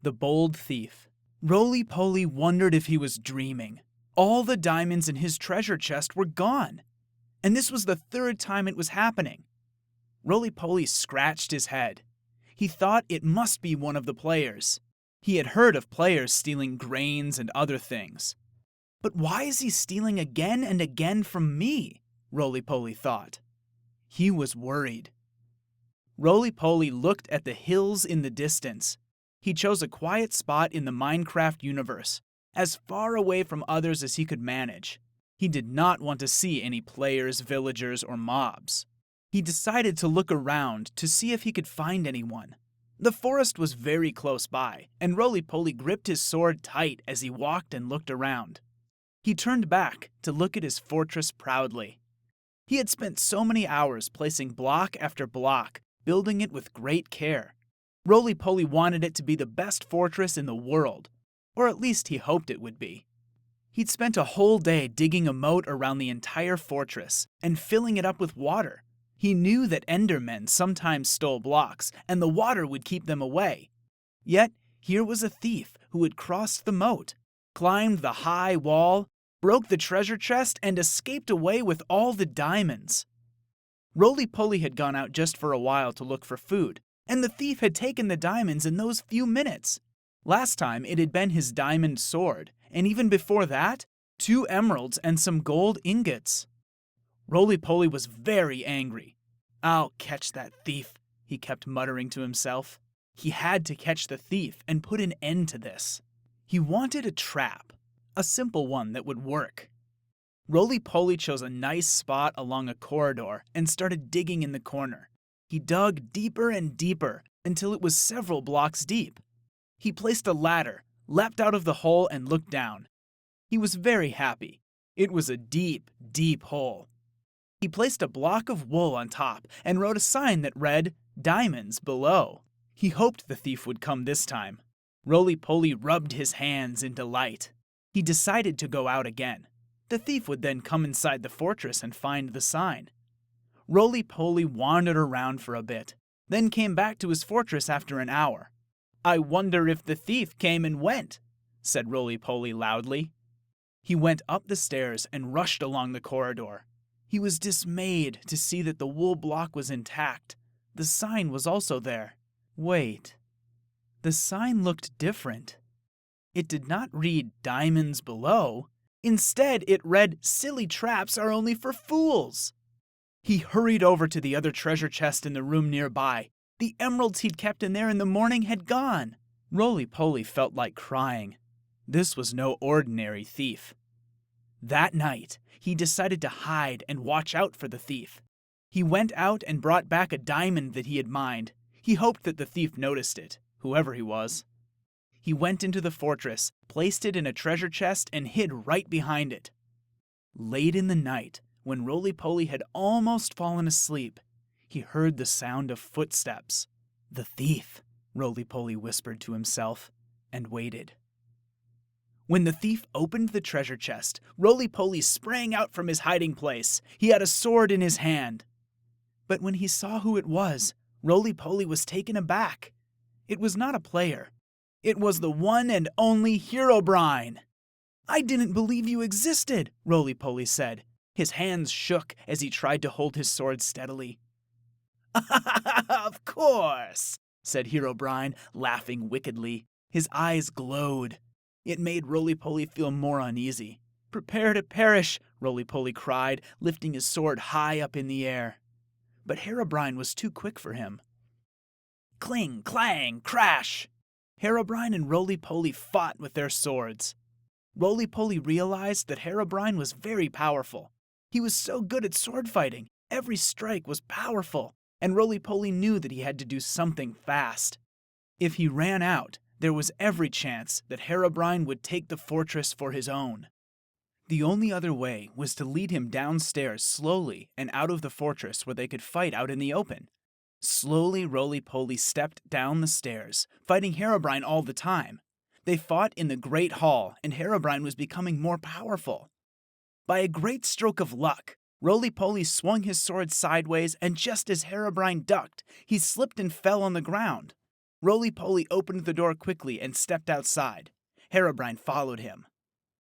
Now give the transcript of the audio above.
The bold thief. Roly-Poly wondered if he was dreaming. All the diamonds in his treasure chest were gone. And this was the third time it was happening. Roly-Poly scratched his head. He thought it must be one of the players. He had heard of players stealing grains and other things. But why is he stealing again and again from me? Roly-Poly thought. He was worried. Roly-Poly looked at the hills in the distance. He chose a quiet spot in the Minecraft universe, as far away from others as he could manage. He did not want to see any players, villagers, or mobs. He decided to look around to see if he could find anyone. The forest was very close by, and Roly-Poly gripped his sword tight as he walked and looked around. He turned back to look at his fortress proudly. He had spent so many hours placing block after block, building it with great care. Roly-Poly wanted it to be the best fortress in the world, or at least he hoped it would be. He'd spent a whole day digging a moat around the entire fortress and filling it up with water. He knew that Endermen sometimes stole blocks, and the water would keep them away. Yet, here was a thief who had crossed the moat, climbed the high wall, broke the treasure chest, and escaped away with all the diamonds. Roly-Poly had gone out just for a while to look for food, and the thief had taken the diamonds in those few minutes. Last time it had been his diamond sword, and even before that, 2 emeralds and some gold ingots. Roly-Poly was very angry. "I'll catch that thief," he kept muttering to himself. He had to catch the thief and put an end to this. He wanted a trap, a simple one that would work. Roly-Poly chose a nice spot along a corridor and started digging in the corner. He dug deeper and deeper until it was several blocks deep. He placed a ladder, leapt out of the hole, and looked down. He was very happy. It was a deep, deep hole. He placed a block of wool on top and wrote a sign that read, "Diamonds below." He hoped the thief would come this time. Roly-Poly rubbed his hands in delight. He decided to go out again. The thief would then come inside the fortress and find the sign. Roly-Poly wandered around for a bit, then came back to his fortress after an hour. "I wonder if the thief came and went," said Roly-Poly loudly. He went up the stairs and rushed along the corridor. He was dismayed to see that the wool block was intact. The sign was also there. Wait. The sign looked different. It did not read "Diamonds below." Instead, it read, "Silly traps are only for fools." He hurried over to the other treasure chest in the room nearby. The emeralds he'd kept in there in the morning had gone. Roly-Poly felt like crying. This was no ordinary thief. That night, he decided to hide and watch out for the thief. He went out and brought back a diamond that he had mined. He hoped that the thief noticed it, whoever he was. He went into the fortress, placed it in a treasure chest, and hid right behind it. Late in the night, when Roly-Poly had almost fallen asleep, he heard the sound of footsteps. "The thief," Roly-Poly whispered to himself, and waited. When the thief opened the treasure chest, Roly-Poly sprang out from his hiding place. He had a sword in his hand. But when he saw who it was, Roly-Poly was taken aback. It was not a player. It was the one and only Herobrine. "I didn't believe you existed," Roly-Poly said. His hands shook as he tried to hold his sword steadily. "Of course," said Herobrine, laughing wickedly. His eyes glowed. It made Roly-Poly feel more uneasy. "Prepare to perish," Roly-Poly cried, lifting his sword high up in the air. But Herobrine was too quick for him. Cling, clang, crash! Herobrine and Roly-Poly fought with their swords. Roly-Poly realized that Herobrine was very powerful. He was so good at sword fighting. Every strike was powerful, and Roly-Poly knew that he had to do something fast. If he ran out, there was every chance that Herobrine would take the fortress for his own. The only other way was to lead him downstairs slowly and out of the fortress where they could fight out in the open. Slowly, Roly-Poly stepped down the stairs, fighting Herobrine all the time. They fought in the Great Hall, and Herobrine was becoming more powerful. By a great stroke of luck, Roly-Poly swung his sword sideways, and just as Herobrine ducked, he slipped and fell on the ground. RolyPoly opened the door quickly and stepped outside. Herobrine followed him.